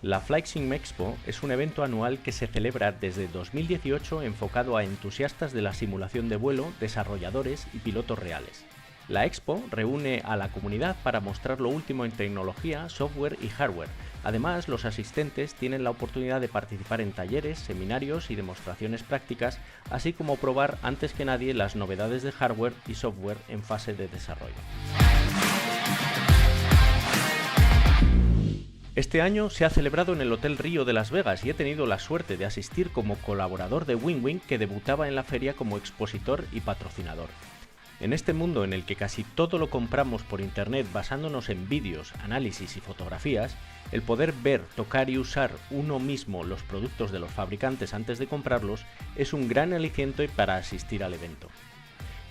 La FlightSim Expo es un evento anual que se celebra desde 2018 enfocado a entusiastas de la simulación de vuelo, desarrolladores y pilotos reales. La Expo reúne a la comunidad para mostrar lo último en tecnología, software y hardware. Además, los asistentes tienen la oportunidad de participar en talleres, seminarios y demostraciones prácticas, así como probar antes que nadie las novedades de hardware y software en fase de desarrollo. Este año se ha celebrado en el Hotel Rio de Las Vegas y he tenido la suerte de asistir como colaborador de Winwing, que debutaba en la feria como expositor y patrocinador. En este mundo en el que casi todo lo compramos por internet basándonos en vídeos, análisis y fotografías, el poder ver, tocar y usar uno mismo los productos de los fabricantes antes de comprarlos es un gran aliciente para asistir al evento.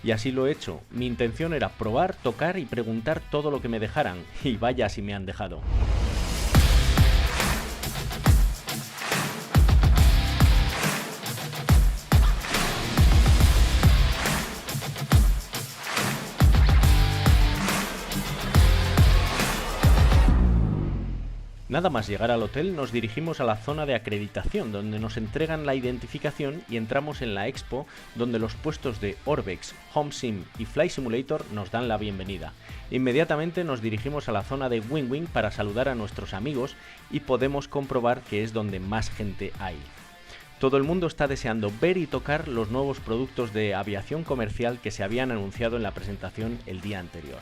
Y así lo he hecho. Mi intención era probar, tocar y preguntar todo lo que me dejaran, y vaya si me han dejado. Nada más llegar al hotel nos dirigimos a la zona de acreditación, donde nos entregan la identificación y entramos en la expo, donde los puestos de Orbex, HomeSim y Flight Simulator nos dan la bienvenida. Inmediatamente nos dirigimos a la zona de Winwing para saludar a nuestros amigos y podemos comprobar que es donde más gente hay. Todo el mundo está deseando ver y tocar los nuevos productos de aviación comercial que se habían anunciado en la presentación el día anterior.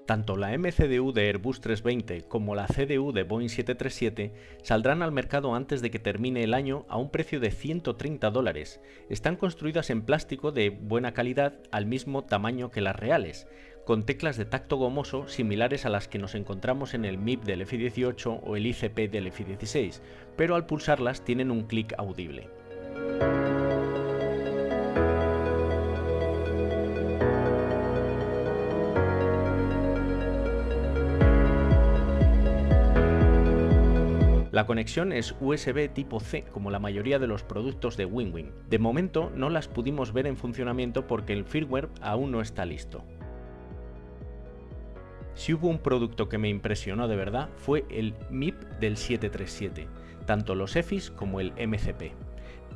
Tanto la MCDU de Airbus 320 como la CDU de Boeing 737 saldrán al mercado antes de que termine el año a un precio de $130. Están construidas en plástico de buena calidad al mismo tamaño que las reales, con teclas de tacto gomoso similares a las que nos encontramos en el MIP del F-18 o el ICP del F-16, pero al pulsarlas tienen un clic audible. La conexión es USB tipo C, como la mayoría de los productos de Winwing. De momento no las pudimos ver en funcionamiento porque el firmware aún no está listo. Si hubo un producto que me impresionó de verdad fue el MIP del 737, tanto los EFIs como el MCP.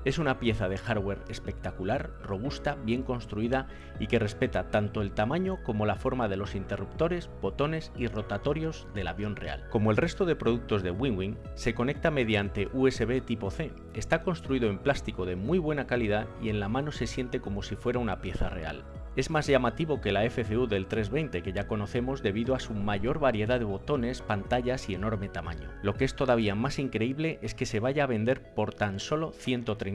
Es una pieza de hardware espectacular, robusta, bien construida y que respeta tanto el tamaño como la forma de los interruptores, botones y rotatorios del avión real. Como el resto de productos de Winwing, se conecta mediante USB tipo C. Está construido en plástico de muy buena calidad y en la mano se siente como si fuera una pieza real. Es más llamativo que la FCU del 320 que ya conocemos debido a su mayor variedad de botones, pantallas y enorme tamaño. Lo que es todavía más increíble es que se vaya a vender por tan solo $130.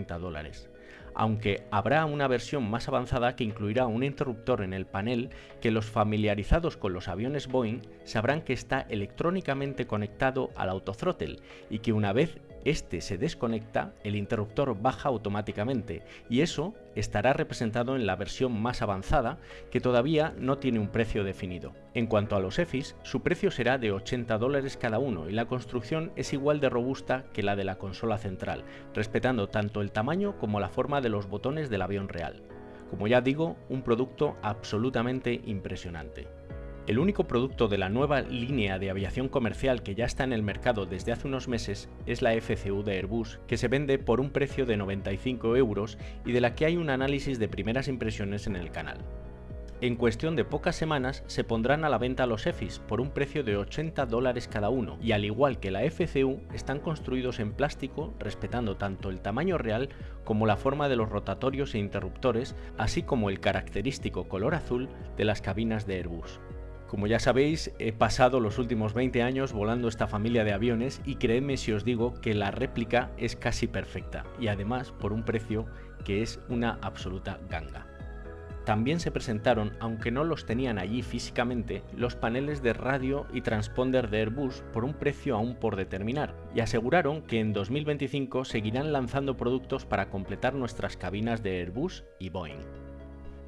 Aunque habrá una versión más avanzada que incluirá un interruptor en el panel que los familiarizados con los aviones Boeing sabrán que está electrónicamente conectado al autothrottle y que una vez este se desconecta, el interruptor baja automáticamente y eso estará representado en la versión más avanzada que todavía no tiene un precio definido. En cuanto a los EFIs, su precio será de $80 cada uno y la construcción es igual de robusta que la de la consola central, respetando tanto el tamaño como la forma de los botones del avión real. Como ya digo, un producto absolutamente impresionante. El único producto de la nueva línea de aviación comercial que ya está en el mercado desde hace unos meses es la FCU de Airbus, que se vende por un precio de 95 € y de la que hay un análisis de primeras impresiones en el canal. En cuestión de pocas semanas se pondrán a la venta los EFIs por un precio de $80 cada uno y al igual que la FCU están construidos en plástico respetando tanto el tamaño real como la forma de los rotatorios e interruptores, así como el característico color azul de las cabinas de Airbus. Como ya sabéis, he pasado los últimos 20 años volando esta familia de aviones y creedme si os digo que la réplica es casi perfecta y además por un precio que es una absoluta ganga. También se presentaron, aunque no los tenían allí físicamente, los paneles de radio y transponder de Airbus por un precio aún por determinar y aseguraron que en 2025 seguirán lanzando productos para completar nuestras cabinas de Airbus y Boeing.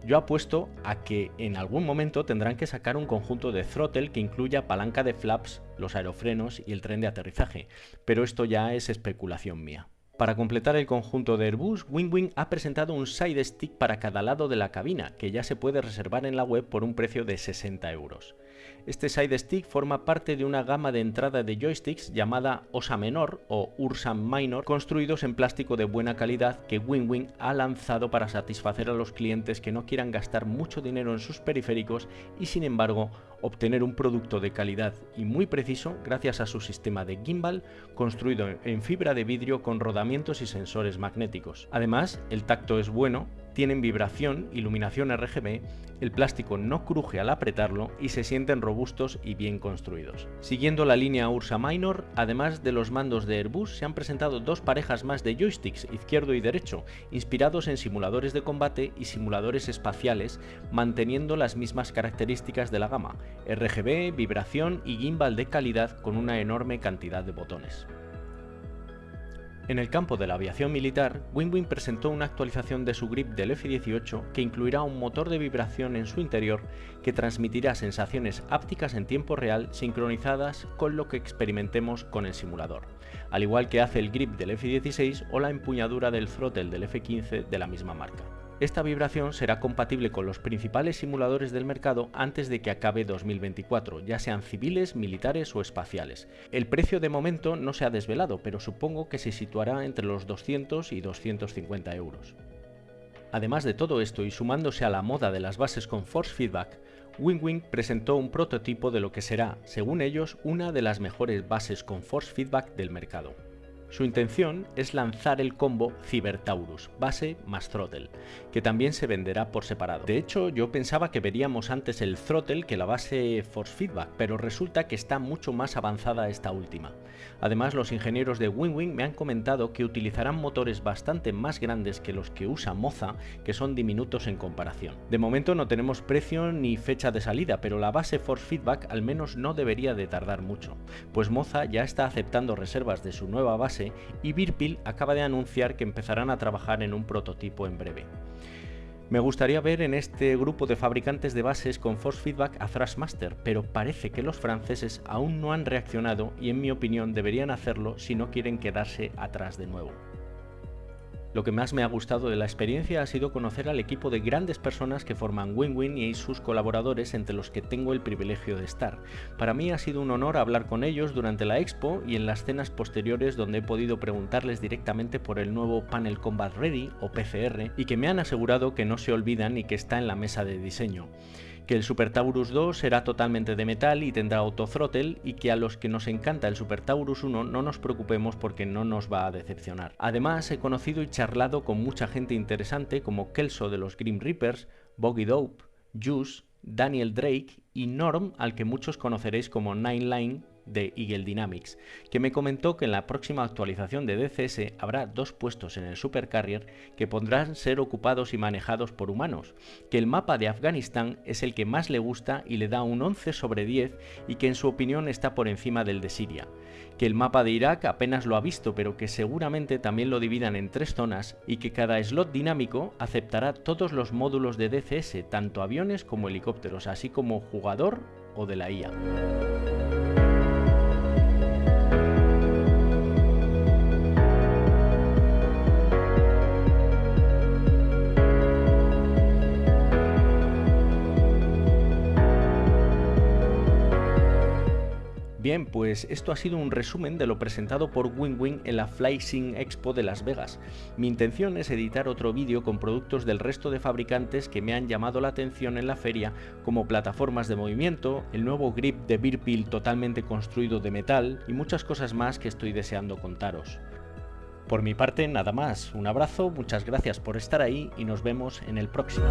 Yo apuesto a que en algún momento tendrán que sacar un conjunto de throttle que incluya palanca de flaps, los aerofrenos y el tren de aterrizaje, pero esto ya es especulación mía. Para completar el conjunto de Airbus, Winwing ha presentado un side stick para cada lado de la cabina, que ya se puede reservar en la web por un precio de 60 euros. Este side stick forma parte de una gama de entrada de joysticks llamada OSA Menor o Ursa Minor, construidos en plástico de buena calidad que Winwing ha lanzado para satisfacer a los clientes que no quieran gastar mucho dinero en sus periféricos y, sin embargo, obtener un producto de calidad y muy preciso gracias a su sistema de gimbal construido en fibra de vidrio con rodamientos y sensores magnéticos. Además, el tacto es bueno, tienen vibración, iluminación RGB, el plástico no cruje al apretarlo y se sienten robustos y bien construidos. Siguiendo la línea Ursa Minor, además de los mandos de Airbus, se han presentado dos parejas más de joysticks, izquierdo y derecho, inspirados en simuladores de combate y simuladores espaciales, manteniendo las mismas características de la gama: RGB, vibración y gimbal de calidad con una enorme cantidad de botones. En el campo de la aviación militar, Winwing presentó una actualización de su grip del F-18 que incluirá un motor de vibración en su interior que transmitirá sensaciones ápticas en tiempo real sincronizadas con lo que experimentemos con el simulador, al igual que hace el grip del F-16 o la empuñadura del throttle del F-15 de la misma marca. Esta vibración será compatible con los principales simuladores del mercado antes de que acabe 2024, ya sean civiles, militares o espaciales. El precio de momento no se ha desvelado, pero supongo que se situará entre los 200 y 250 euros. Además de todo esto y sumándose a la moda de las bases con force feedback, Winwing presentó un prototipo de lo que será, según ellos, una de las mejores bases con force feedback del mercado. Su intención es lanzar el combo Cybertaurus, base más throttle, que también se venderá por separado. De hecho, yo pensaba que veríamos antes el throttle que la base Force Feedback, pero resulta que está mucho más avanzada esta última. Además, los ingenieros de Winwing me han comentado que utilizarán motores bastante más grandes que los que usa Moza, que son diminutos en comparación. De momento no tenemos precio ni fecha de salida, pero la base Force Feedback al menos no debería de tardar mucho, pues Moza ya está aceptando reservas de su nueva base y Virpil acaba de anunciar que empezarán a trabajar en un prototipo en breve. Me gustaría ver en este grupo de fabricantes de bases con force feedback a Thrustmaster, pero parece que los franceses aún no han reaccionado y en mi opinión deberían hacerlo si no quieren quedarse atrás de nuevo. Lo que más me ha gustado de la experiencia ha sido conocer al equipo de grandes personas que forman Winwing y sus colaboradores, entre los que tengo el privilegio de estar. Para mí ha sido un honor hablar con ellos durante la expo y en las cenas posteriores, donde he podido preguntarles directamente por el nuevo Panel Combat Ready o PCR y que me han asegurado que no se olvidan y que está en la mesa de diseño. Que el Super Taurus 2 será totalmente de metal y tendrá autothrottle, y que a los que nos encanta el Super Taurus 1 no nos preocupemos porque no nos va a decepcionar. Además, he conocido y charlado con mucha gente interesante como Kelso de los Grim Reapers, Boggy Dope, Juice, Daniel Drake y Norm, al que muchos conoceréis como Nine Line de Eagle Dynamics, que me comentó que en la próxima actualización de DCS habrá 2 puestos en el Supercarrier que podrán ser ocupados y manejados por humanos, que el mapa de Afganistán es el que más le gusta y le da un 11 sobre 10 y que en su opinión está por encima del de Siria, que el mapa de Irak apenas lo ha visto pero que seguramente también lo dividan en 3 zonas y que cada slot dinámico aceptará todos los módulos de DCS, tanto aviones como helicópteros, así como jugador o de la IA. Bien, pues esto ha sido un resumen de lo presentado por Winwing en la FlySync Expo de Las Vegas. Mi intención es editar otro vídeo con productos del resto de fabricantes que me han llamado la atención en la feria, como plataformas de movimiento, el nuevo grip de Virpil totalmente construido de metal y muchas cosas más que estoy deseando contaros. Por mi parte, nada más. Un abrazo, muchas gracias por estar ahí y nos vemos en el próximo.